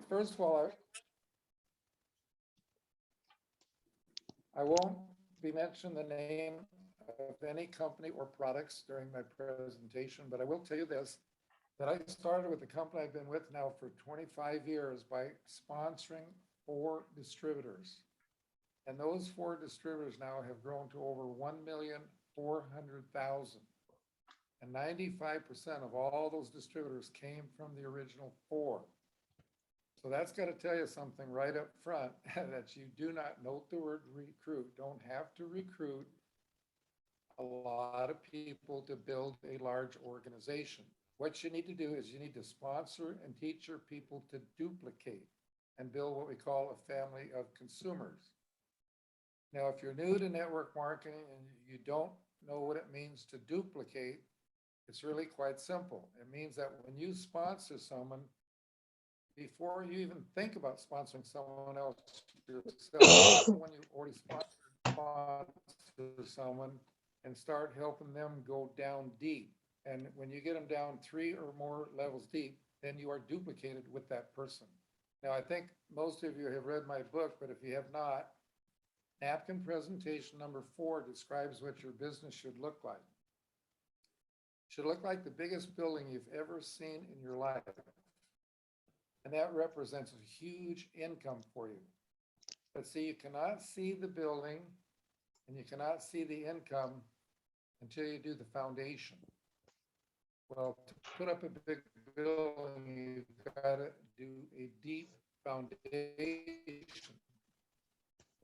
First of all, I won't be mentioning the name of any company or products during my presentation, but I will tell you this, that I started with the company I've been with now for 25 years by sponsoring 4 distributors. And those 4 distributors now have grown to over 1,400,000. And 95% of all those distributors came from the original 4. So that's got to tell you something right up front that you do not note the word recruit. Don't have to recruit a lot of people to build a large organization. What you need to do is you need to sponsor and teach your people to duplicate and build what we call a family of consumers. Now, if you're new to network marketing and you don't know what it means to duplicate, it's really quite simple. It means that when you sponsor someone, before you even think about sponsoring someone else yourself, when you already sponsor someone and start helping them go down deep. And when you get them down 3 or more levels deep, then you are duplicated with that person. Now, I think most of you have read my book, but if you have not, napkin presentation number 4 describes what your business should look like. It should look like the biggest building you've ever seen in your life. And that represents a huge income for you. But see, you cannot see the building and you cannot see the income until you do the foundation. Well, to put up a big building, you've got to do a deep foundation.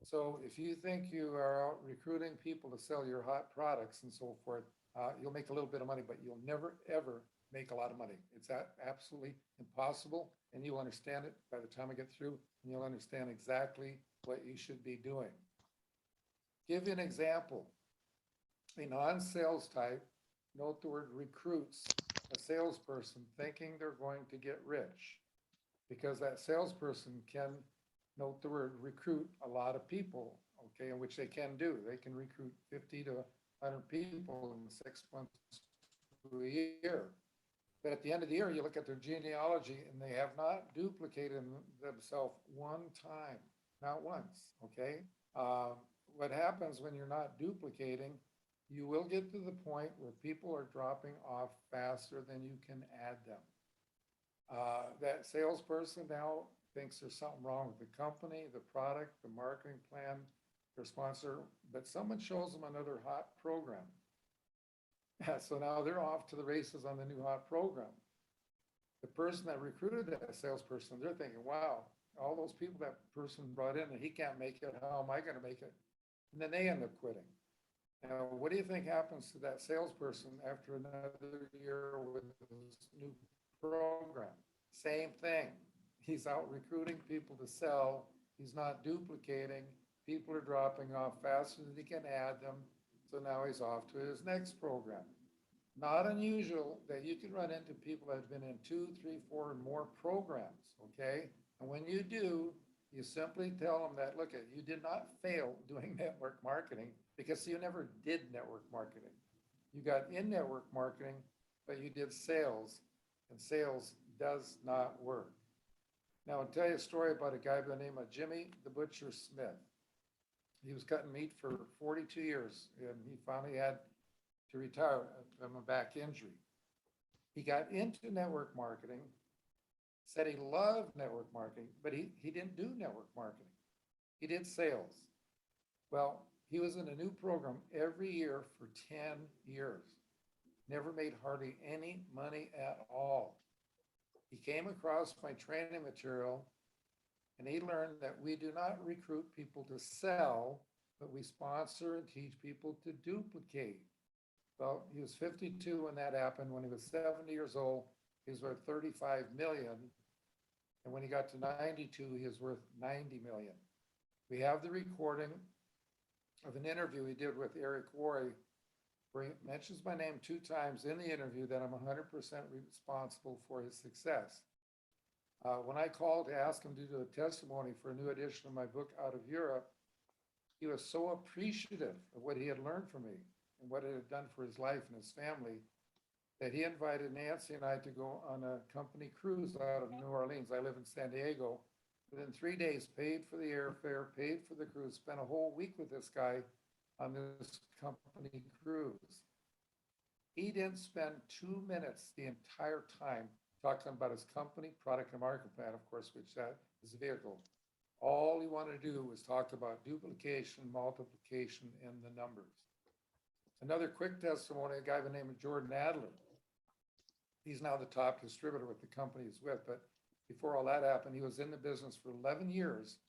So if you think you are out recruiting people to sell your hot products and so forth, you'll make a little bit of money, but you'll never, ever make a lot of money. It's absolutely impossible, and you'll understand it by the time I get through, and you'll understand exactly what you should be doing. Give you an example. A non-sales type, note the word recruits, a salesperson thinking they're going to get rich, because that salesperson can, note the word recruit, a lot of people, okay, in which they can do. They can recruit 50 to 100 people in 6 months to a year. But at the end of the year, you look at their genealogy and they have not duplicated themselves one time, not once, okay? What happens when you're not duplicating, you will get to the point where people are dropping off faster than you can add them. That salesperson now thinks there's something wrong with the company, the product, the marketing plan, their sponsor, but someone shows them another hot program. So now they're off to the races on the new hot program. The person that recruited that salesperson, they're thinking, wow, all those people that person brought in and he can't make it, how am I going to make it? And then they end up quitting. Now, what do you think happens to that salesperson after another year with this new program? Same thing. He's out recruiting people to sell. He's not duplicating. People are dropping off faster than he can add them. So now he's off to his next program. Not unusual that you can run into people that have been in 2, 3, 4, and more programs, okay? And when you do, you simply tell them that, look, you did not fail doing network marketing because you never did network marketing. You got in network marketing, but you did sales, and sales does not work. Now, I'll tell you a story about a guy by the name of Jimmy the Butcher Smith. He was cutting meat for 42 years, and he finally had to retire from a back injury. He got into network marketing, said he loved network marketing, but he didn't do network marketing. He did sales. Well, he was in a new program every year for 10 years. Never made hardly any money at all. He came across my training material and he learned that we do not recruit people to sell, but we sponsor and teach people to duplicate. Well, he was 52 when that happened. When he was 70 years old, he was worth 35 million. And when he got to 92, he was worth 90 million. We have the recording of an interview he did with Eric Worre, where he mentions my name 2 times in the interview that I'm 100% responsible for his success. When I called to ask him to do a testimony for a new edition of my book, Out of Europe, he was so appreciative of what he had learned from me and what it had done for his life and his family that he invited Nancy and I to go on a company cruise out of New Orleans. I live in San Diego. Within 3 days, paid for the airfare, paid for the cruise, spent a whole week with this guy on this company cruise. He didn't spend 2 minutes the entire time talking about his company, product, and market plan, of course, which that is a vehicle. All he wanted to do was talk about duplication, multiplication, and the numbers. Another quick testimony, a guy by the name of Jordan Adler. He's now the top distributor with the company he's with, but before all that happened, he was in the business for 11 years,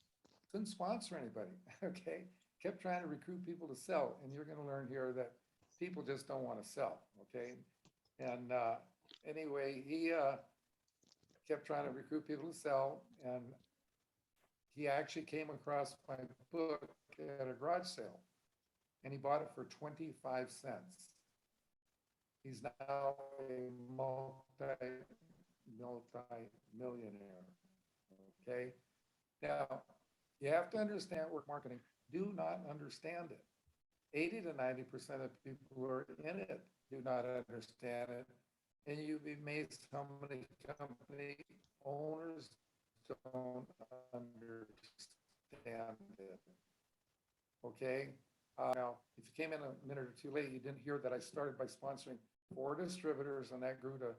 couldn't sponsor anybody, okay? Kept trying to recruit people to sell, and you're gonna learn here that people just don't wanna sell, okay? And anyway, he kept trying to recruit people to sell, and he actually came across my book at a garage sale, and he bought it for 25 cents. He's now a multi-millionaire, okay? Now, you have to understand network marketing. Do not understand it. 80 to 90% of people who are in it do not understand it. And you'd be amazed how many company owners don't understand it. Okay? Now, if you came in a minute or two late, you didn't hear that I started by sponsoring 4 distributors, and that grew to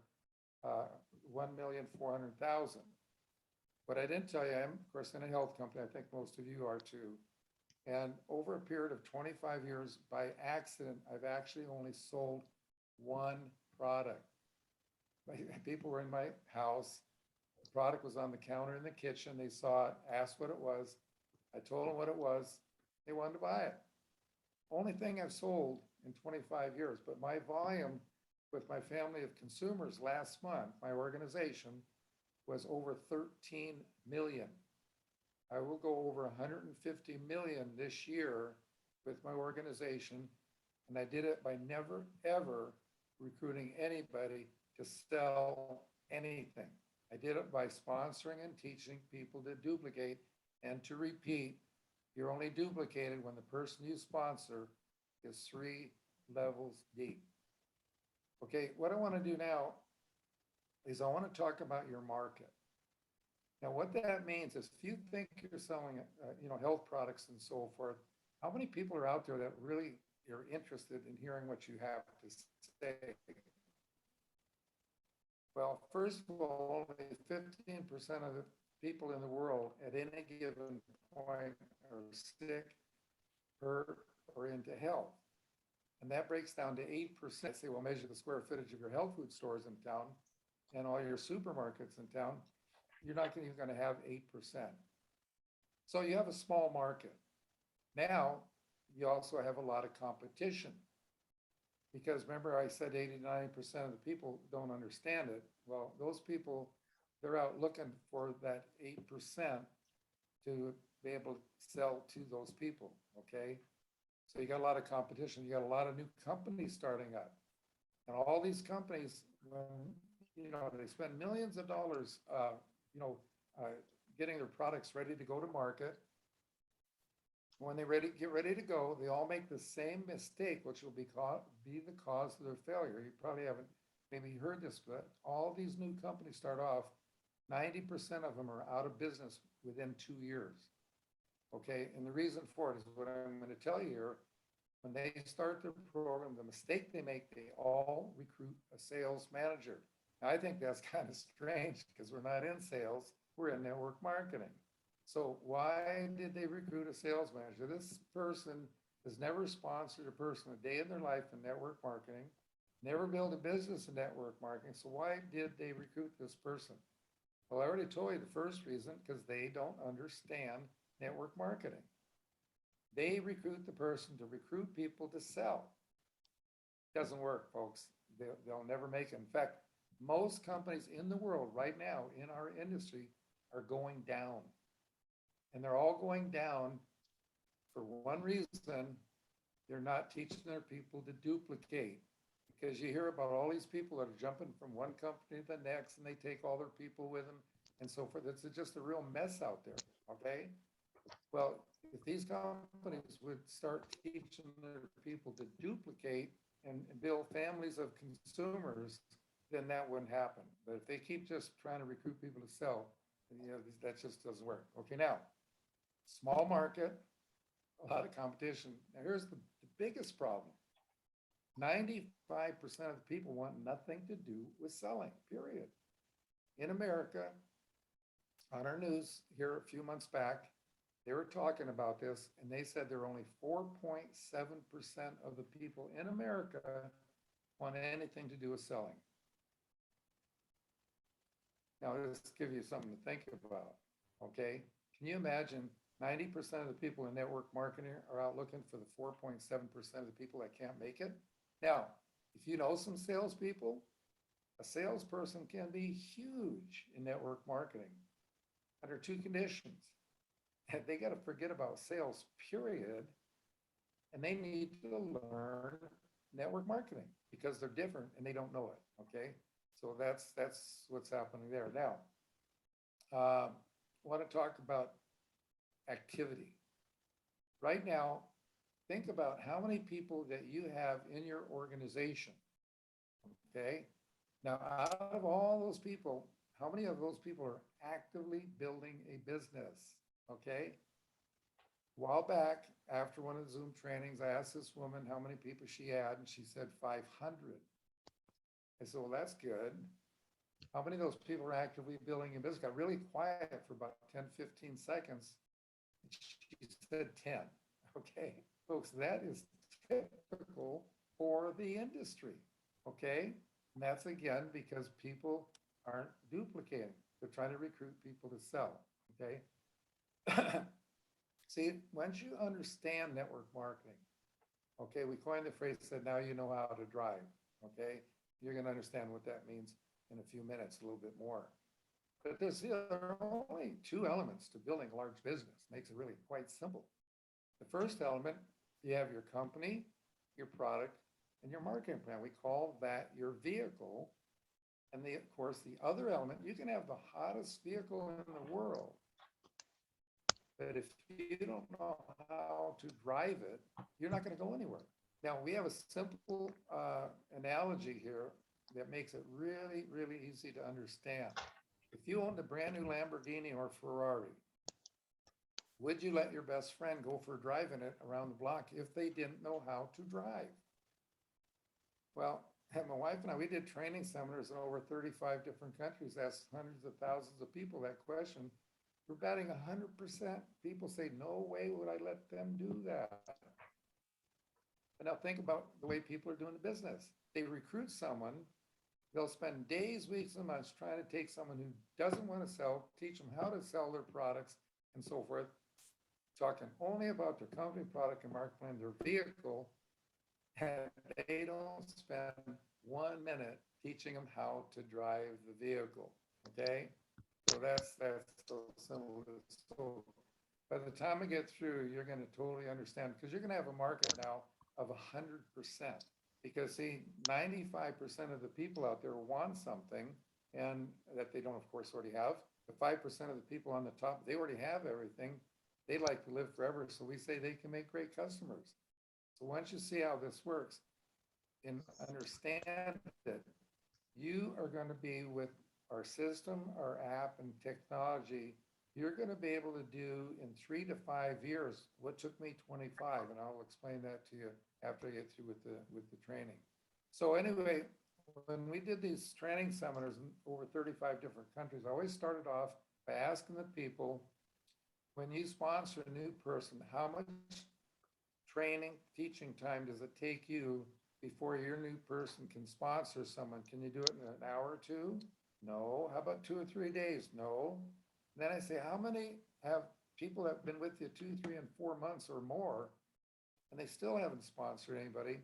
1,400,000. But I didn't tell you, I'm, of course, in a health company. I think most of you are too. And over a period of 25 years, by accident, I've actually only sold one product. People were in my house. The product was on the counter in the kitchen. They saw it, asked what it was. I told them what it was. They wanted to buy it. Only thing I've sold in 25 years, but my volume with my family of consumers last month, my organization, was over 13 million. I will go over 150 million this year with my organization, and I did it by never, ever recruiting anybody to sell anything. I did it by sponsoring and teaching people to duplicate and to repeat. You're only duplicated when the person you sponsor is 3 levels deep. Okay, what I want to do now is I want to talk about your market. Now, what that means is if you think you're selling, health products and so forth, how many people are out there that really are interested in hearing what you have to say? Well, first of all, only 15% of the people in the world at any given point are sick, hurt, or into health. And that breaks down to 8%. Say, well, measure the square footage of your health food stores in town and all your supermarkets in town. You're not even going to have 8%. So you have a small market. Now, you also have a lot of competition. Because remember, I said 80 to 90% of the people don't understand it. Well, those people, they're out looking for that 8% to be able to sell to those people, okay? So you got a lot of competition. You got a lot of new companies starting up. And all these companies, when, they spend millions of dollars, getting their products ready to go to market. When they get ready to go, they all make the same mistake, which will be the cause of their failure. You probably haven't maybe heard this, but all these new companies start off, 90% of them are out of business within 2 years. Okay, and the reason for it is what I'm going to tell you here. When they start their program, the mistake they make, they all recruit a sales manager. Now, I think that's kind of strange because we're not in sales, we're in network marketing. So why did they recruit a sales manager? This person has never sponsored a person a day in their life in network marketing, never built a business in network marketing. So why did they recruit this person? Well, I already told you the first reason, because they don't understand network marketing. They recruit the person to recruit people to sell. Doesn't work, folks. They'll never make it. In fact, most companies in the world right now in our industry are going down. And they're all going down for one reason. They're not teaching their people to duplicate. Because you hear about all these people that are jumping from one company to the next, and they take all their people with them and so forth. It's just a real mess out there, okay? Well, if these companies would start teaching their people to duplicate, and build families of consumers, then that wouldn't happen. But if they keep just trying to recruit people to sell, that just doesn't work. Okay, now, small market, a lot of competition. Now, here's the biggest problem. 95% of the people want nothing to do with selling, period. In America, on our news here a few months back, they were talking about this, and they said there are only 4.7% of the people in America want anything to do with selling. Now, let's give you something to think about, okay? Can you imagine 90% of the people in network marketing are out looking for the 4.7% of the people that can't make it? Now, if you know some salespeople, a salesperson can be huge in network marketing under two conditions. They got to forget about sales, period, and they need to learn network marketing because they're different and they don't know it, okay? So that's what's happening there. Now, I want to talk about activity. Right now, think about how many people that you have in your organization, okay? Now, out of all those people, how many of those people are actively building a business, okay? A while back, after one of the Zoom trainings, I asked this woman how many people she had, and she said 500. I said, well, that's good. How many of those people are actively building a business? Got really quiet for about 10, 15 seconds. She said 10. Okay, folks, that is typical for the industry, okay? And that's again because people aren't duplicating. They're trying to recruit people to sell, okay? See, once you understand network marketing, okay, we coined the phrase that now you know how to drive, okay? You're going to understand what that means in a few minutes, a little bit more. But there are only two elements to building a large business. Makes it really quite simple. The first element, you have your company, your product, and your marketing plan. We call that your vehicle. And of course, the other element, you can have the hottest vehicle in the world, but if you don't know how to drive it, you're not going to go anywhere. Now, we have a simple analogy here that makes it really, really easy to understand. If you owned a brand new Lamborghini or Ferrari, would you let your best friend go for a drive in it around the block if they didn't know how to drive? Well, my wife and I, we did training seminars in over 35 different countries, asked hundreds of thousands of people that question. We're batting 100%. People say, no way would I let them do that. But now think about the way people are doing the business. They recruit someone, they'll spend days, weeks, and months trying to take someone who doesn't want to sell, teach them how to sell their products and so forth, talking only about their company, product, and market plan, their vehicle, and they don't spend 1 minute teaching them how to drive the vehicle, okay? So that's so simple. So by the time I get through, you're going to totally understand, because you're going to have a market now of 100%. Because see, 95% of the people out there want something, and that they don't, of course, already have. The 5% of the people on the top, they already have everything. They like to live forever, so we say they can make great customers. So once you see how this works and understand that you are going to be with our system, our app, and technology, you're going to be able to do in 3 to 5 years what took me 25, and I'll explain that to you after I get through with the training. So anyway, when we did these training seminars in over 35 different countries, I always started off by asking the people, when you sponsor a new person, how much training, teaching time does it take you before your new person can sponsor someone? Can you do it in an hour or two? No. How about 2 or 3 days? No. And then I say, how many have people that have been with you 2, 3, and 4 months or more, and they still haven't sponsored anybody?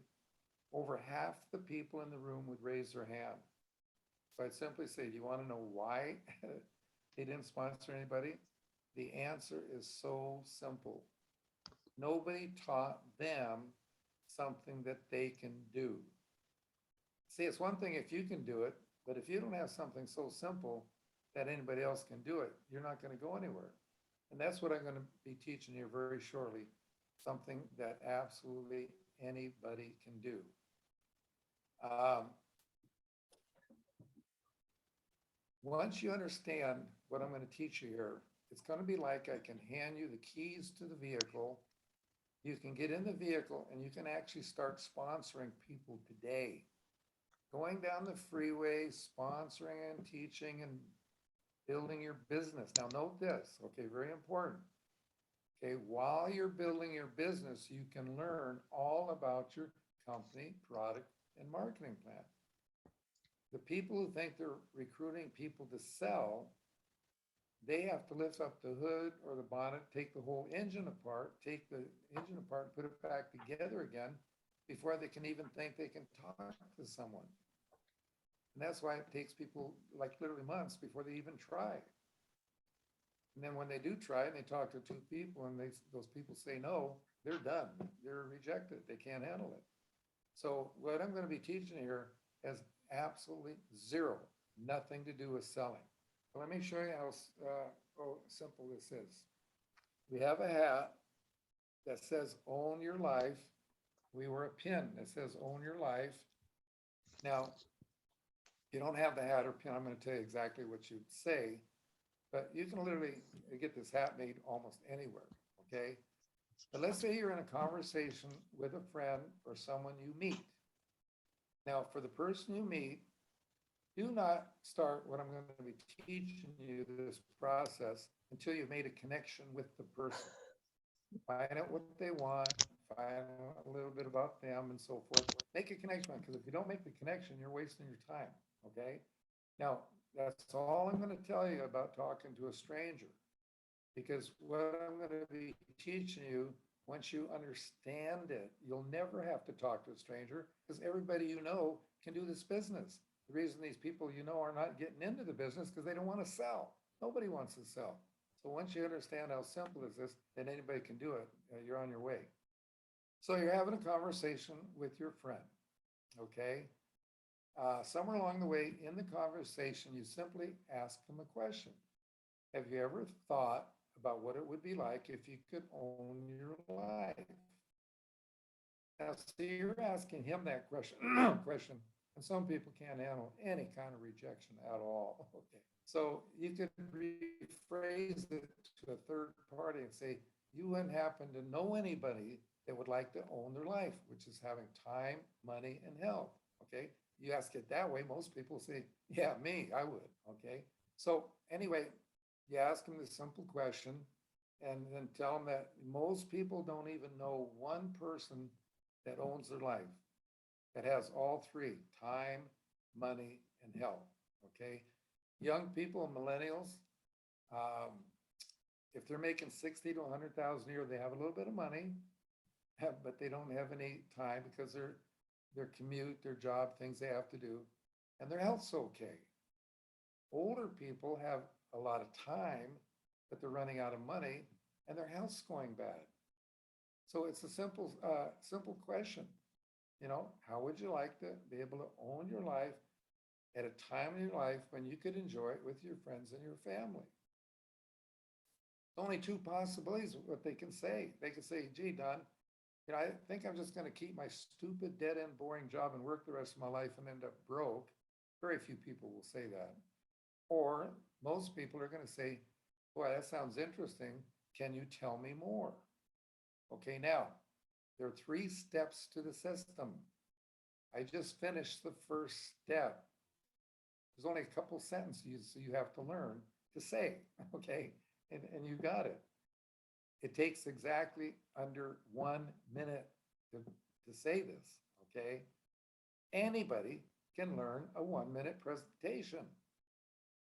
Over half the people in the room would raise their hand. So I'd simply say, do you want to know why they didn't sponsor anybody? The answer is so simple. Nobody taught them something that they can do. See, it's one thing if you can do it, but if you don't have something so simple that anybody else can do it, you're not going to go anywhere. And that's what I'm going to be teaching you very shortly, something that absolutely anybody can do. Um, Once you understand what I'm going to teach you here, it's going to be like I can hand you the keys to the vehicle. You can get in the vehicle and you can actually start sponsoring people today. Going down the freeway, sponsoring and teaching and building your business. Now, note this, okay, very important. Okay, while you're building your business, you can learn all about your company, product, and marketing plan. The people who think they're recruiting people to sell, they have to lift up the hood or the bonnet, take the whole engine apart, and put it back together again before they can even think they can talk to someone. And that's why it takes people like literally months before they even try. And then when they do try and they talk to two people and those people say no, they're done. They're rejected. They can't handle it. So what I'm going to be teaching here has absolutely zero, nothing to do with selling. Let me show you how simple this is. We have a hat that says own your life. We wear a pin that says own your life. Now, if you don't have the hat or pin, I'm going to tell you exactly what you'd say, but you can literally get this hat made almost anywhere, okay? But let's say you're in a conversation with a friend or someone you meet. Now, for the person you meet, do not start what I'm going to be teaching you this process until you've made a connection with the person. Find out what they want, find out a little bit about them and so forth. Make a connection, because if you don't make the connection, you're wasting your time, okay? Now, that's all I'm going to tell you about talking to a stranger, because what I'm going to be teaching you, once you understand it, you'll never have to talk to a stranger, because everybody you know can do this business. The reason these people you know are not getting into the business because they don't want to sell. Nobody wants to sell. So once you understand how simple is this, then anybody can do it. You're on your way. So you're having a conversation with your friend, okay? Somewhere along the way in the conversation, you simply ask them a question. Have you ever thought about what it would be like if you could own your life? Now, see, you're asking him that question, and some people can't handle any kind of rejection at all. Okay. So you could rephrase it to a third party and say, you wouldn't happen to know anybody that would like to own their life, which is having time, money, and health. Okay. You ask it that way, most people say, yeah, me, I would. Okay. So anyway, you ask them this simple question and then tell them that most people don't even know one person that owns their life, that has all three: time, money, and health. Okay. Young people, millennials, if they're making 60 to 100,000 a year, they have a little bit of money, but they don't have any time because their commute, their job, things they have to do, and their health's okay. Older people have a lot of time, but they're running out of money and their health's going bad. So it's a simple question. You know, how would you like to be able to own your life at a time in your life when you could enjoy it with your friends and your family? Only two possibilities of what they can say. They can say, gee, Don, you know, I think I'm just going to keep my stupid, dead end, boring job and work the rest of my life and end up broke. Very few people will say that. Or most people are going to say, boy, that sounds interesting. Can you tell me more? Okay, now, there are 3 steps to the system. I just finished the first step. There's only a couple sentences you have to learn to say, okay? And you got it. It takes exactly under 1 minute to say this, okay? Anybody can learn a 1-minute presentation.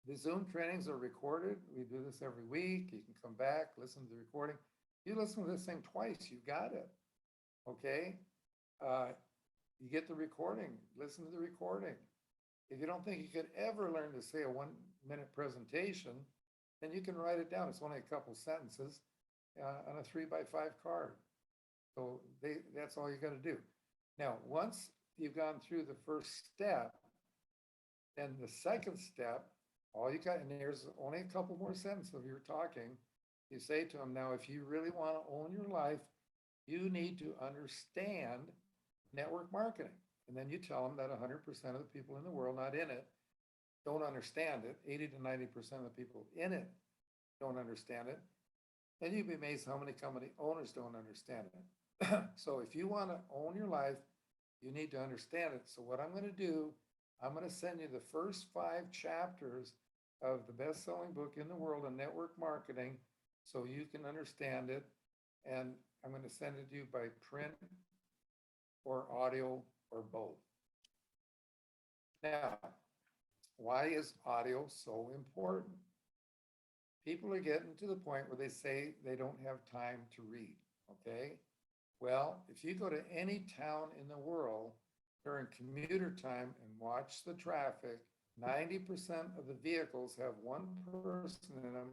The Zoom trainings are recorded. We do this every week. You can come back, listen to the recording. You listen to this thing twice, you got it, okay? You get the recording, listen to the recording. If you don't think you could ever learn to say a 1-minute presentation, then you can write it down. It's only a couple sentences on a 3x5 card. So that's all you got to do. Now, once you've gone through the first step, then the second step, all you got, and there's only a couple more sentences of your talking. You say to them, now, if you really want to own your life, you need to understand network marketing. And then you tell them that 100% of the people in the world not in it don't understand it. 80 to 90% of the people in it don't understand it. And you'd be amazed how many company owners don't understand it. So if you want to own your life, you need to understand it. So what I'm going to do, I'm going to send you the first 5 chapters of the best-selling book in the world on network marketing so you can understand it. And I'm going to send it to you by print or audio or both. Now, why is audio so important? People are getting to the point where they say they don't have time to read, okay? Well, if you go to any town in the world during commuter time and watch the traffic, 90% of the vehicles have one person in them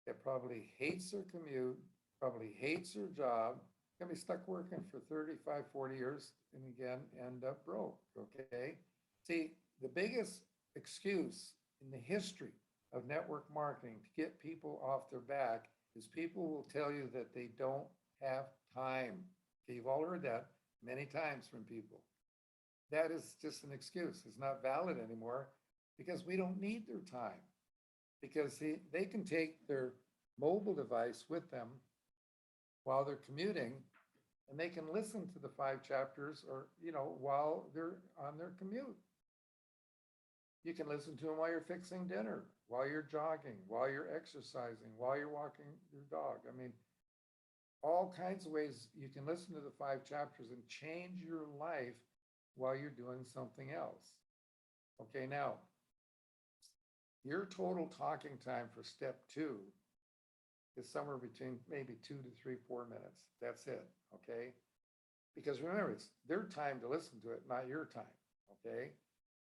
that probably hates their commute, probably hates their job, can be stuck working for 35, 40 years, and again, end up broke, okay? See, the biggest excuse in the history of network marketing to get people off their back is people will tell you that they don't have time. Okay, you've all heard that many times from people. That is just an excuse. It's not valid anymore because we don't need their time. Because they can take their mobile device with them while they're commuting, and they can listen to the 5 chapters or, while they're on their commute. You can listen to them while you're fixing dinner, while you're jogging, while you're exercising, while you're walking your dog. I mean, all kinds of ways you can listen to the 5 chapters and change your life while you're doing something else. Okay, now, your total talking time for step 2 is somewhere between maybe 2 to 3, 4 minutes. That's it, okay? Because remember, it's their time to listen to it, not your time, okay?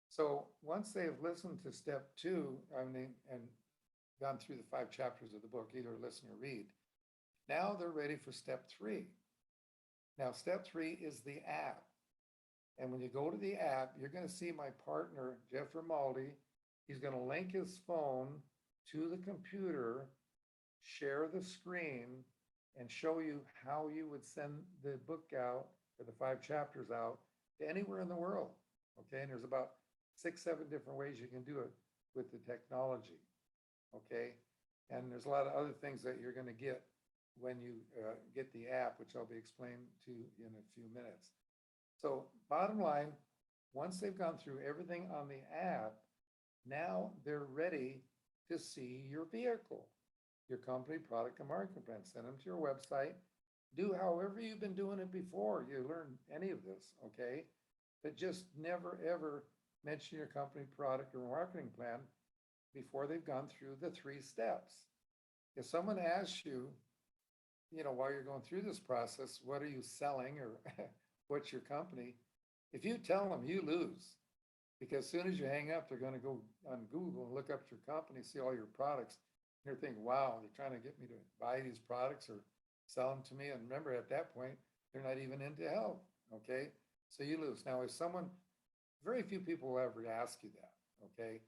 So once they've listened to step 2, and gone through the 5 chapters of the book, either listen or read, now they're ready for step 3. Now, step 3 is the app. And when you go to the app, you're going to see my partner, Jeff Romaldi. He's going to link his phone to the computer, share the screen, and show you how you would send the book out, or the 5 chapters out, to anywhere in the world. Okay, and there's about 6, 7 different ways you can do it with the technology. Okay, and there's a lot of other things that you're going to get when you get the app, which I'll be explaining to you in a few minutes. So bottom line, once they've gone through everything on the app, now they're ready to see your vehicle, your company, product, and marketing plan. Send them to your website. Do however you've been doing it before you learn any of this, okay? But just never, ever mention your company, product, or marketing plan before they've gone through the 3 steps. If someone asks you, while you're going through this process, what are you selling or what's your company? If you tell them, you lose. Because as soon as you hang up, they're going to go on Google and look up your company, see all your products. And they're thinking, wow, they're trying to get me to buy these products or sell them to me. And remember, at that point, they're not even into health, okay? So you lose. Now, if someone, very few people will ever ask you that, okay?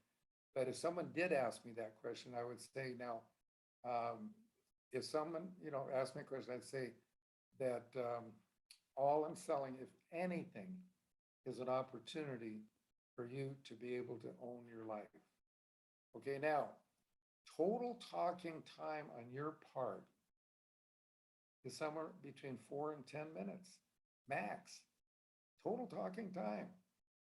But if someone did ask me that question, I would say now, if someone, asked me a question, I'd say that all I'm selling, if anything, is an opportunity for you to be able to own your life. Okay, now, total talking time on your part is somewhere between 4 and 10 minutes, max. Total talking time.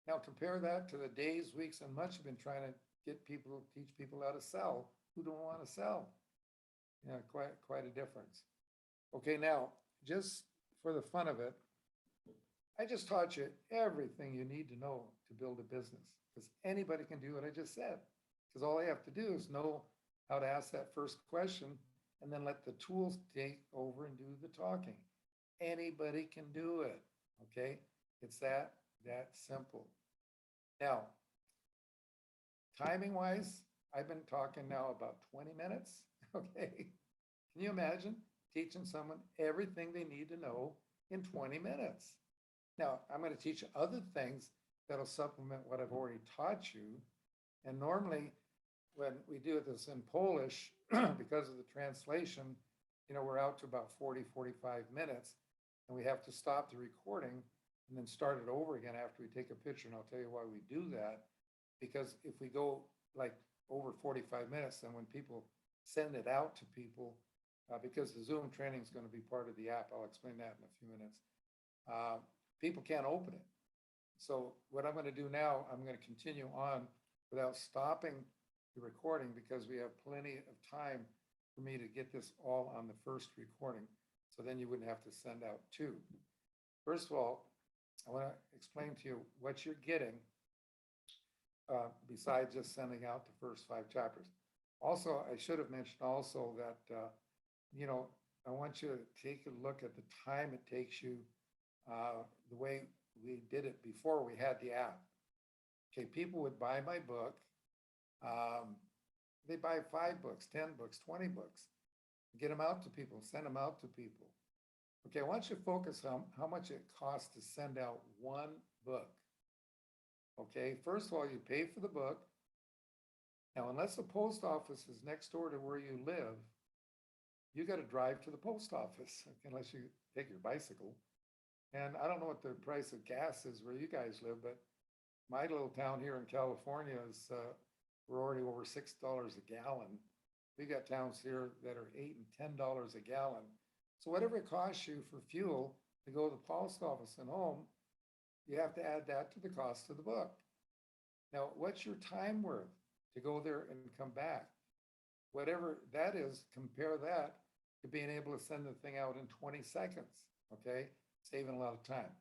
Now compare that to the days, weeks, and months you've been trying to teach people how to sell who don't want to sell. Quite a difference. Okay, now, just for the fun of it, I just taught you everything you need to know to build a business, because anybody can do what I just said. Because all they have to do is know how to ask that first question and then let the tools take over and do the talking. Anybody can do it, okay? It's that simple. Now, timing wise, I've been talking now about 20 minutes, okay? Can you imagine teaching someone everything they need to know in 20 minutes? Now, I'm going to teach you other things that'll supplement what I've already taught you. And normally, when we do this in Polish, because of the translation, we're out to about 40, 45 minutes, and we have to stop the recording and then start it over again after we take a picture. And I'll tell you why we do that. Because if we go like over 45 minutes, then when people send it out to people, because the Zoom training is going to be part of the app, I'll explain that in a few minutes. People can't open it. So what I'm going to do now, I'm going to continue on without stopping the recording because we have plenty of time for me to get this all on the first recording. So then you wouldn't have to send out two. First of all, I want to explain to you what you're getting besides just sending out the first 5 chapters. Also, I should have mentioned also that, I want you to take a look at the time it takes you, the way we did it before we had the app. Okay, people would buy my book. They buy 5 books, 10 books, 20 books, get them out to people, send them out to people. Okay, I want you to focus on how much it costs to send out one book. Okay, first of all, you pay for the book. Now, unless the post office is next door to where you live, you got to drive to the post office unless you take your bicycle. And I don't know what the price of gas is where you guys live, but my little town here in California is, we're already over $6 a gallon. We got towns here that are $8 and $10 a gallon. So whatever it costs you for fuel to go to the post office and home, you have to add that to the cost of the book. Now, what's your time worth to go there and come back? Whatever that is, compare that to being able to send the thing out in 20 seconds, okay? Saving a lot of time.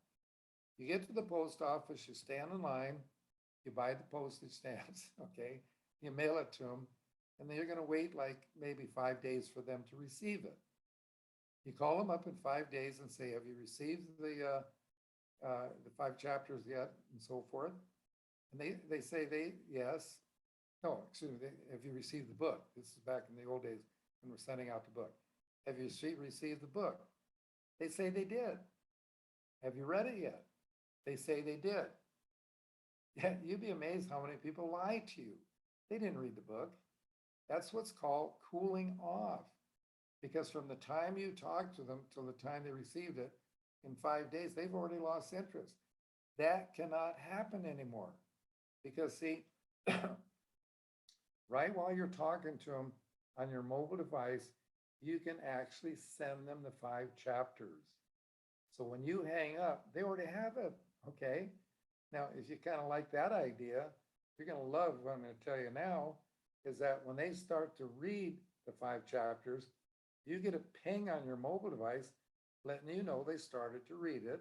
You get to the post office, you stand in line, you buy the postage stamps, okay? You mail it to them, and then you're gonna wait like maybe 5 days for them to receive it. You call them up in 5 days and say, have you received the 5 chapters yet, and so forth? And they say yes. No, excuse me, have you received the book? This is back in the old days when we're sending out the book. Have you received the book? They say they did. Have you read it yet? They say they did. Yeah, you'd be amazed how many people lie to you. They didn't read the book. That's what's called cooling off. Because from the time you talk to them till the time they received it, in 5 days, they've already lost interest. That cannot happen anymore. Because see, right while you're talking to them on your mobile device, you can actually send them the 5 chapters. So when you hang up, they already have it, okay? Now, if you kind of like that idea, you're gonna love what I'm gonna tell you now, is that when they start to read the 5 chapters, you get a ping on your mobile device letting you know they started to read it.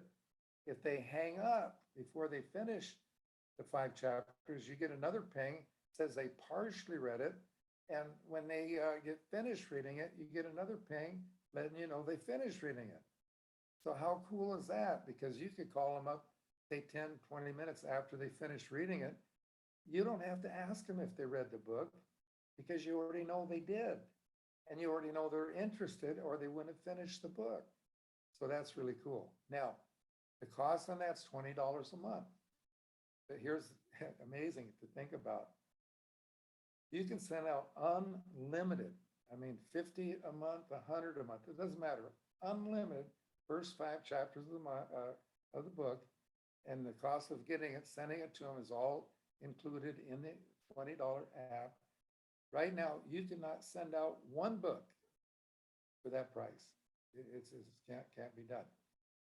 If they hang up before they finish the 5 chapters, you get another ping, says they partially read it. And when they get finished reading it, you get another ping letting you know they finished reading it. So how cool is that? Because you could call them up, say 10, 20 minutes after they finish reading it. You don't have to ask them if they read the book because you already know they did. And you already know they're interested or they wouldn't have finished the book. So that's really cool. Now, the cost on that's $20 a month. But here's amazing to think about. You can send out unlimited, 50 a month, 100 a month, it doesn't matter, unlimited first 5 chapters of the book, and the cost of getting it, sending it to them is all included in the $20 app. Right now, you cannot send out 1 book for that price. It can't be done.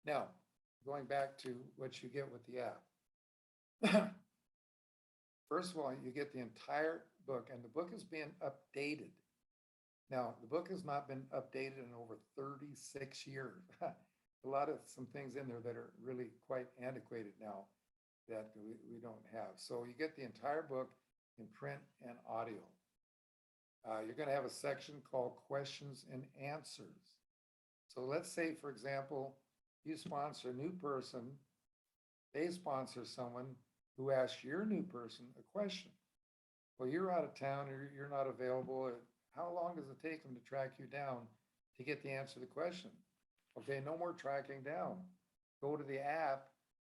Now, going back to what you get with the app. First of all, you get the entire book, and the book is being updated. Now, the book has not been updated in over 36 years. A lot of some things in there that are really quite antiquated now that we don't have. So you get the entire book in print and audio. You're going to have a section called questions and answers. So let's say, for example, you sponsor a new person, they sponsor someone who asks your new person a question. Well, you're out of town, or you're not available. How long does it take them to track you down to get the answer to the question? Okay, no more tracking down. Go to the app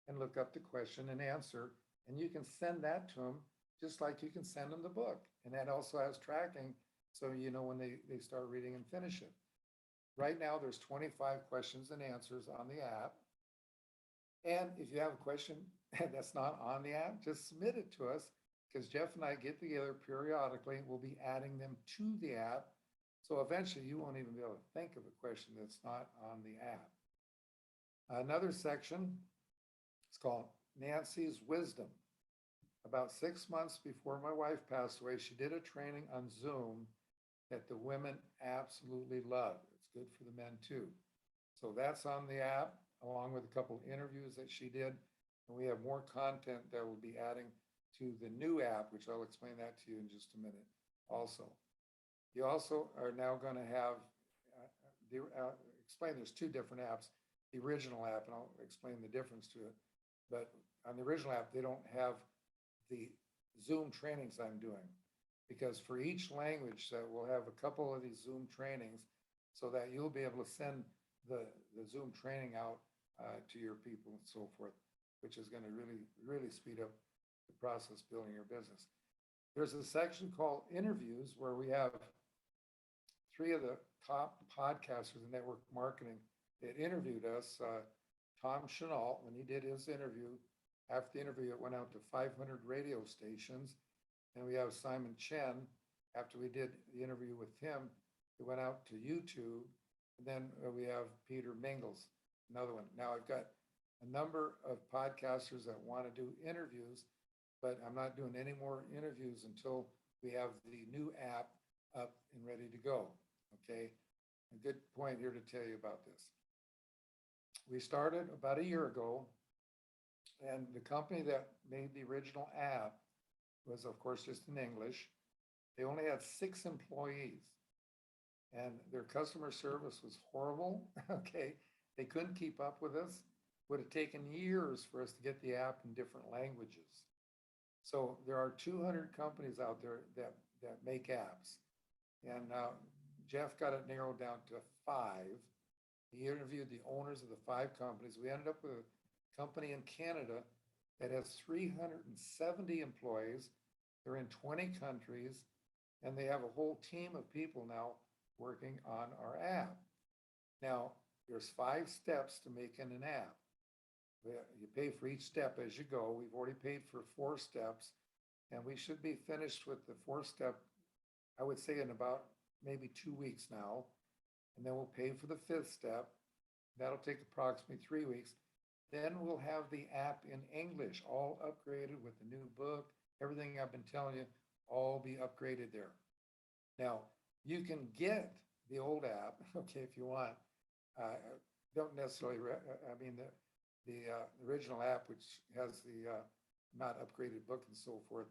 and look up the question and answer, and you can send that to them just like you can send them the book. And that also has tracking, so you know when they start reading and finish it. Right now, there's 25 questions and answers on the app. And if you have a question that's not on the app, just submit it to us because Jeff and I get together periodically. We'll be adding them to the app. So eventually you won't even be able to think of a question that's not on the app. Another section is called Nancy's Wisdom. About 6 months before my wife passed away, she did a training on Zoom that the women absolutely love. It's good for the men too. So that's on the app, along with a couple of interviews that she did. And we have more content that we'll be adding to the new app, which I'll explain that to you in just a minute also. You also are now going to have, explain there's two different apps, the original app, and I'll explain the difference to it. But on the original app, they don't have the Zoom trainings I'm doing because for each language we'll have a couple of these Zoom trainings so that you'll be able to send the Zoom training out to your people and so forth, which is going to really speed up the process building your business. There's a section called interviews where we have 3 of the top podcasters in network marketing that interviewed us. Tom Chenault, when he did his interview, after the interview, it went out to 500 radio stations. And we have Simon Chen, after we did the interview with him, it went out to YouTube. And then we have Peter Mingles, another one. Now I've got a number of podcasters that want to do interviews, but I'm not doing any more interviews until we have the new app up and ready to go, okay? A good point here to tell you about this. We started about a year ago, and the company that made the original app was, of course, just in English. They only had 6 employees, and their customer service was horrible, okay? They couldn't keep up with us. Would have taken years for us to get the app in different languages. So there are 200 companies out there that make apps. And Jeff got it narrowed down to 5. He interviewed the owners of the 5 companies. We ended up with a company in Canada that has 370 employees. They're in 20 countries, and they have a whole team of people now working on our app. Now, there's 5 steps to making an app. You pay for each step as you go. We've already paid for 4 steps, and we should be finished with the 4th step, I would say, in about maybe 2 weeks now. And then we'll pay for the 5th step. That'll take approximately 3 weeks. Then we'll have the app in English, all upgraded with the new book, everything I've been telling you, all be upgraded there. Now, you can get the old app, okay, if you want. Don't necessarily, the original app, which has the not upgraded book and so forth.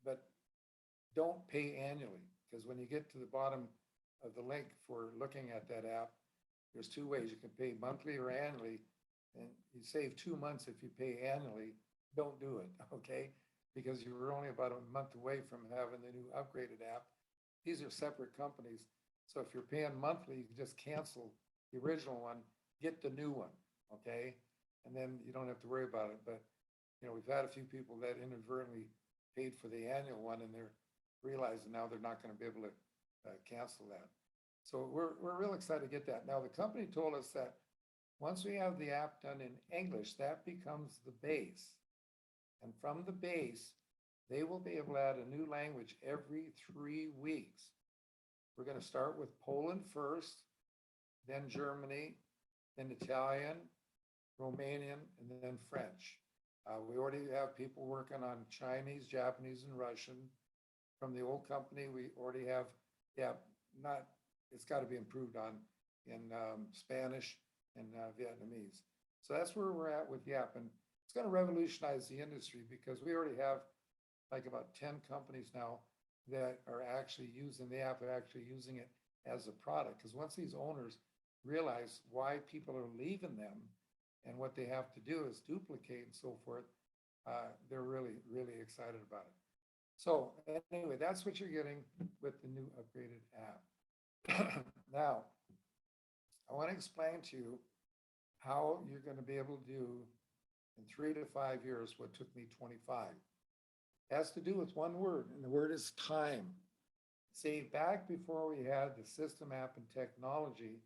But don't pay annually, because when you get to the bottom of the link for looking at that app, there's 2 ways. You can pay monthly or annually, and you save 2 months if you pay annually. Don't do it, okay? Because you're only about a month away from having the new upgraded app. These are separate companies. So if you're paying monthly, you can just cancel the original one, get the new one, okay? And then you don't have to worry about it. But, we've had a few people that inadvertently paid for the annual one, and they're realizing now they're not going to be able to cancel that. So we're real excited to get that. Now, the company told us that once we have the app done in English, that becomes the base. And from the base, they will be able to add a new language every 3 weeks. We're going to start with Poland first, then Germany, then Italian, Romanian, and then French. We already have people working on Chinese, Japanese, and Russian. From the old company, we already have, it's got to be improved on in Spanish and Vietnamese. So that's where we're at with the app. And it's going to revolutionize the industry because we already have like about 10 companies now that are actually using the app, are actually using it as a product. Because once these owners realize why people are leaving them and what they have to do is duplicate and so forth, they're really excited about it. So anyway, that's what you're getting with the new upgraded app. Now, I want to explain to you how you're going to be able to do in 3 to 5 years what took me 25. It has to do with one word, and the word is time. See, back before we had the system app and technology,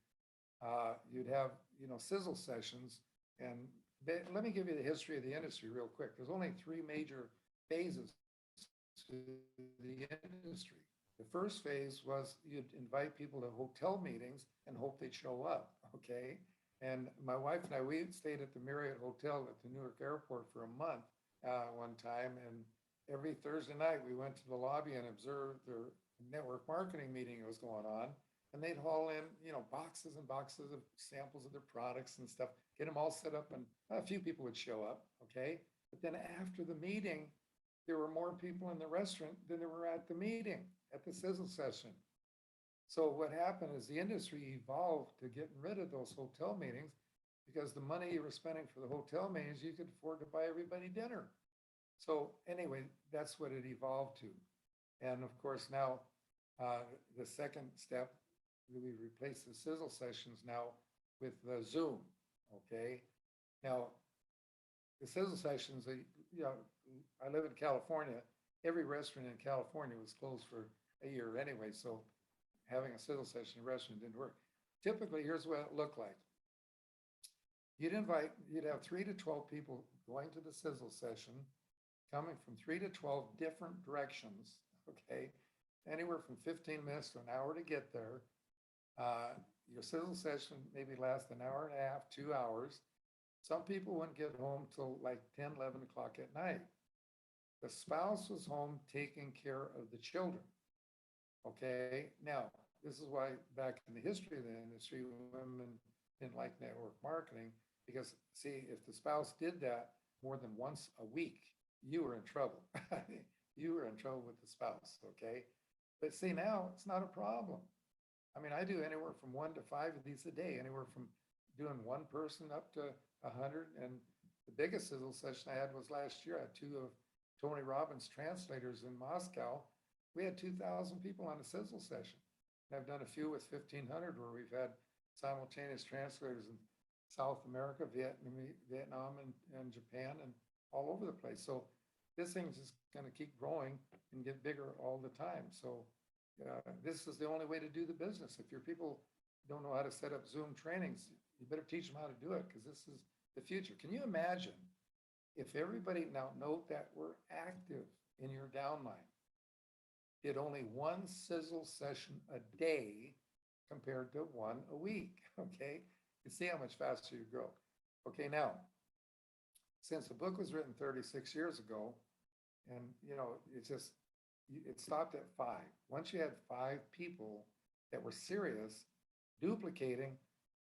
you'd have, sizzle sessions And let me give you the history of the industry real quick. There's only three major phases to the industry. The first phase was you'd invite people to hotel meetings and hope they'd show up, okay? And my wife and I, we stayed at the Marriott Hotel at the Newark Airport for a month one time. And every Thursday night, we went to the lobby and observed their network marketing meeting that was going on. And they'd haul in, boxes and boxes of samples of their products and stuff, get them all set up, and a few people would show up, okay? But then after the meeting, there were more people in the restaurant than there were at the meeting, at the sizzle session. So what happened is the industry evolved to getting rid of those hotel meetings because the money you were spending for the hotel meetings, you could afford to buy everybody dinner. So anyway, that's what it evolved to. And of course now, the second step, we replace the sizzle sessions now with the Zoom, okay? Now, the sizzle sessions, I live in California. Every restaurant in California was closed for a year anyway, so having a sizzle session in a restaurant didn't work. Typically, here's what it looked like. You'd have 3 to 12 people going to the sizzle session, coming from 3 to 12 different directions, okay? Anywhere from 15 minutes to an hour to get there. Your sizzle session maybe lasts an hour and a half, 2 hours. Some people wouldn't get home till like 10, 11 o'clock at night. The spouse was home taking care of the children. Okay, now, this is why back in the history of the industry, women didn't like network marketing because, see, if the spouse did that more than once a week, you were in trouble. You were in trouble with the spouse, okay? But see, now it's not a problem. I mean, I do anywhere from 1 to 5 of these a day, anywhere from doing one person up to 100. And the biggest sizzle session I had was last year. I had 2 of Tony Robbins translators in Moscow. We had 2,000 people on a sizzle session. And I've done a few with 1,500 where we've had simultaneous translators in South America, Vietnam, and Japan, and all over the place. So this thing's just going to keep growing and get bigger all the time. So this is the only way to do the business. If your people don't know how to set up Zoom trainings, you better teach them how to do it because this is the future. Can you imagine if everybody, now note that we're active in your downline, did only one sizzle session a day compared to one a week, okay? You see how much faster you grow. Okay, now, since the book was written 36 years ago, and it stopped at 5. Once you had 5 people that were serious, duplicating,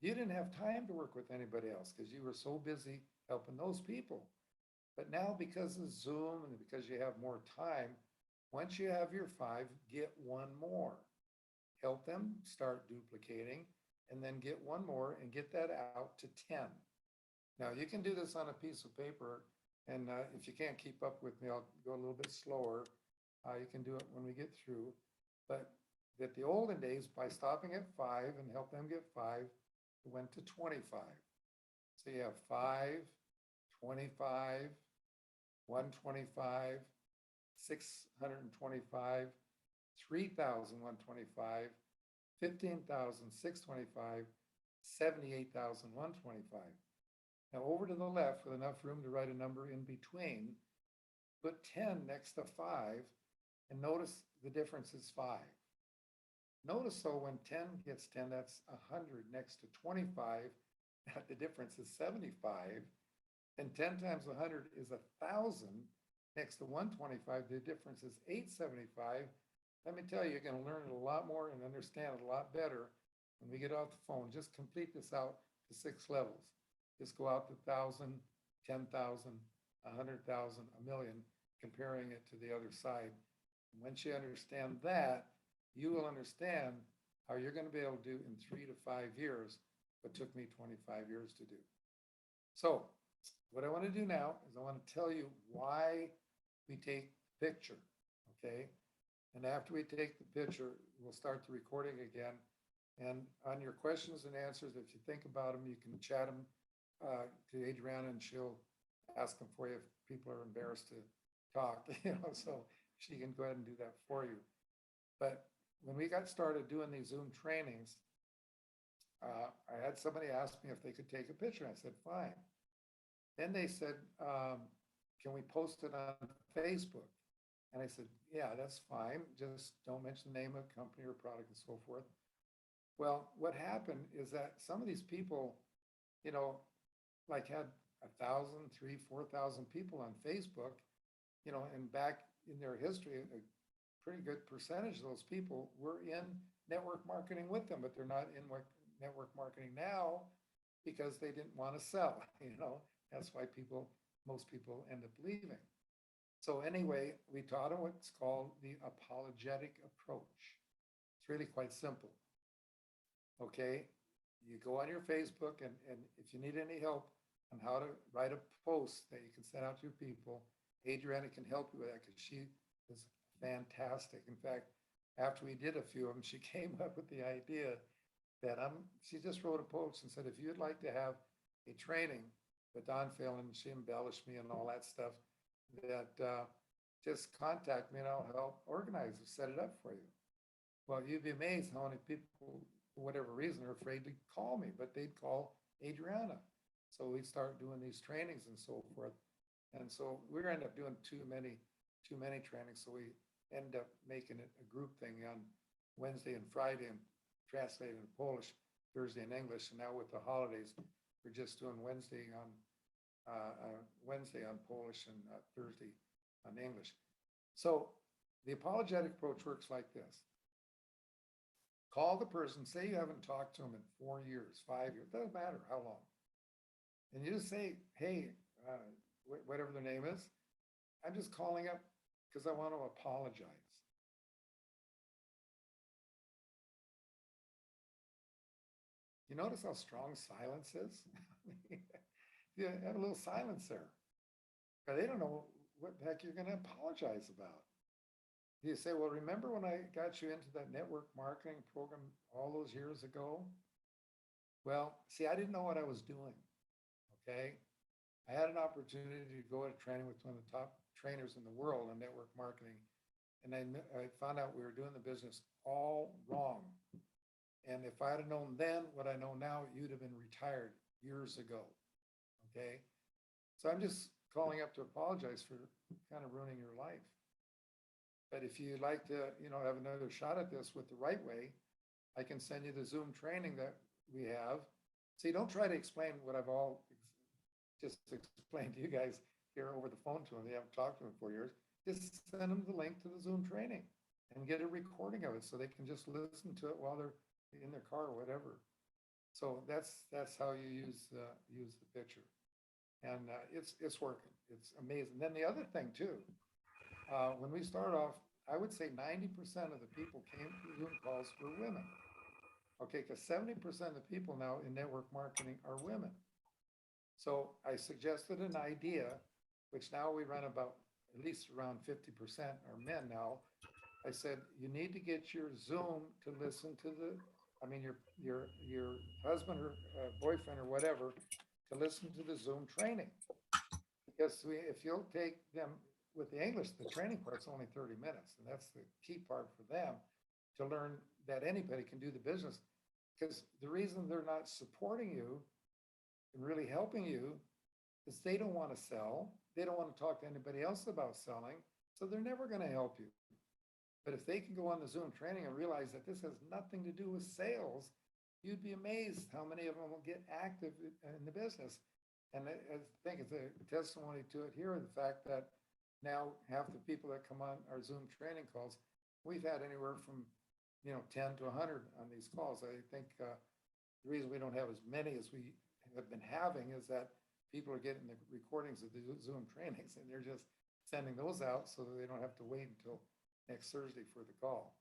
you didn't have time to work with anybody else because you were so busy helping those people. But now because of Zoom and because you have more time, once you have your 5, get one more. Help them start duplicating and then get one more and get that out to 10. Now you can do this on a piece of paper, and if you can't keep up with me, I'll go a little bit slower. You can do it when we get through. But at the olden days, by stopping at 5 and help them get 5, it went to 25. So you have 5, 25, 125, 625, 3,125, 15,625, 78,125. Now over to the left with enough room to write a number in between, put 10 next to 5, and notice the difference is 5. Notice though when 10 gets 10, that's 100 next to 25, the difference is 75. And 10 times 100 is 1,000 next to 125, the difference is 875. Let me tell you, you're going to learn it a lot more and understand it a lot better when we get off the phone. Just complete this out to 6 levels. Just go out to 1,000, 10,000, 100,000, a million, comparing it to the other side. And once you understand that, you will understand how you're going to be able to do in 3 to 5 years what took me 25 years to do. So what I want to do now is I want to tell you why we take the picture, okay? And after we take the picture, we'll start the recording again. And on your questions and answers, if you think about them, you can chat them to Adriana, and she'll ask them for you if people are embarrassed to talk, so she can go ahead and do that for you. But when we got started doing these Zoom trainings, I had somebody ask me if they could take a picture. I said, fine. Then they said, can we post it on Facebook? And I said, yeah, that's fine. Just don't mention the name of the company or product and so forth. Well, what happened is that some of these people, you know, like had 1,000, 3, 4,000 people on Facebook, and back in their history, a pretty good percentage of those people were in network marketing with them, but they're not in network marketing now because they didn't want to sell. That's why most people end up leaving. So anyway, we taught them what's called the apologetic approach. It's really quite simple. Okay, you go on your Facebook, and if you need any help on how to write a post that you can send out to your people, Adriana can help you with that because she is fantastic. In fact, after we did a few of them, she came up with the idea that she just wrote a post and said, if you'd like to have a training with Don Phelan, she embellished me and all that stuff, that just contact me and I'll help organize or set it up for you. Well, you'd be amazed how many people, for whatever reason, are afraid to call me, but they'd call Adriana. So we start doing these trainings and so forth. And so we end up doing too many trainings. So we end up making it a group thing on Wednesday and Friday and translated in Polish, Thursday in English. And now with the holidays, we're just doing Wednesday on Polish and Thursday on English. So the apologetic approach works like this. Call the person, say you haven't talked to them in 4 years, 5 years, doesn't matter how long. And you just say, hey, whatever their name is, I'm just calling up because I want to apologize. You notice how strong silence is? You have a little silence there. They don't know what the heck you're going to apologize about. You say, well, remember when I got you into that network marketing program all those years ago? Well, see, I didn't know what I was doing, okay? I had an opportunity to go to training with one of the top trainers in the world in network marketing, and I found out we were doing the business all wrong. And if I had known then what I know now, you'd have been retired years ago, okay? So I'm just calling up to apologize for kind of ruining your life. But if you'd like to, have another shot at this with the right way, I can send you the Zoom training that we have. See, don't try to explain what I've all just explained to you guys here over the phone to them. They haven't talked to them in 4 years. Just send them the link to the Zoom training and get a recording of it so they can just listen to it while they're in their car or whatever. So that's how you use the picture, and it's working. It's amazing. Then the other thing too. When we started off, I would say 90% of the people came to Zoom calls were women. Okay, because 70% of the people now in network marketing are women. So I suggested an idea, which now we run about at least around 50% are men now. I said, you need to get your Zoom to listen to your husband or boyfriend or whatever to listen to the Zoom training. Because if you'll take them with the English, the training part's only 30 minutes, and that's the key part for them to learn that anybody can do the business. Because the reason they're not supporting you and really helping you is they don't want to sell. They don't want to talk to anybody else about selling, so they're never going to help you. But if they can go on the Zoom training and realize that this has nothing to do with sales, you'd be amazed how many of them will get active in the business. And I think it's a testimony to it here, the fact that now half the people that come on our Zoom training calls, we've had anywhere from 10 to 100 on these calls. I think the reason we don't have as many as we have been having is that people are getting the recordings of the Zoom trainings and they're just sending those out so that they don't have to wait until next Thursday for the call.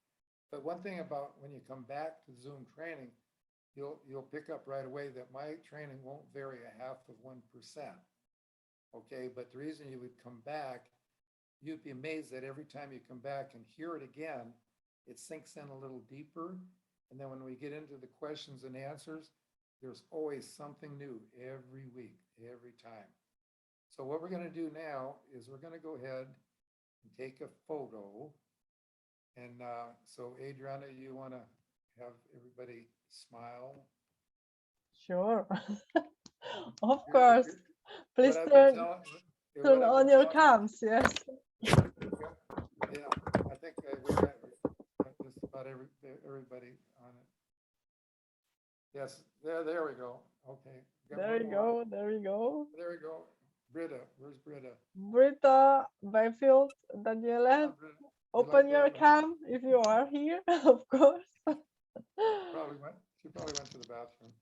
But one thing about when you come back to Zoom training, you'll pick up right away that my training won't vary 0.5%. Okay, but the reason you would come back, you'd be amazed that every time you come back and hear it again, it sinks in a little deeper. And then when we get into the questions and answers, there's always something new every week, every time. So what we're going to do now is we're going to go ahead and take a photo. And so Adriana, you want to have everybody smile? Sure. Of course. Please what I've been turn what I've on been your telling- cams. Yes. Yeah, I think we got just about everybody on it. Yes, there we go. Okay. Got There one you more. go. There you go. There we go. Britta, where's Britta? Britta, Byfield, Daniela, Britta, you open like your that? cam if you are here, of course. She probably went to the bathroom.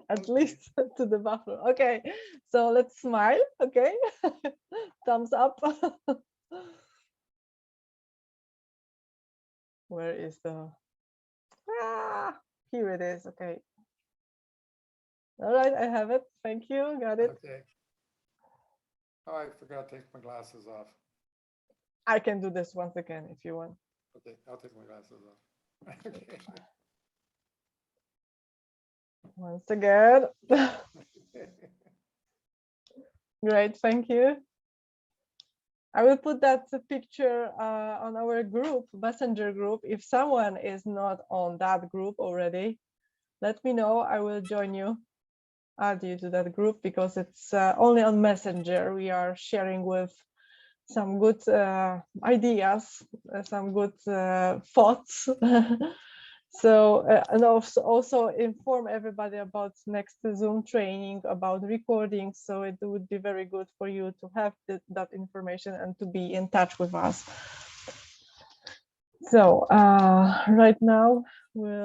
At Okay. least to the bathroom. Okay, so let's smile. Okay, thumbs up. Where is the? Here it is. Okay. All right, I have it. Thank you. Got it. Okay. Oh, I forgot to take my glasses off. I can do this once again if you want. Okay, I'll take my glasses off. Okay. Once again. Great, thank you. I will put that picture on our group, Messenger group. If someone is not on that group already, let me know. I will join you, add you to that group, because it's only on Messenger. We are sharing with some good ideas, some good thoughts. So, and also inform everybody about next Zoom training, about recording. So it would be very good for you to have that information and to be in touch with us. So right now we'll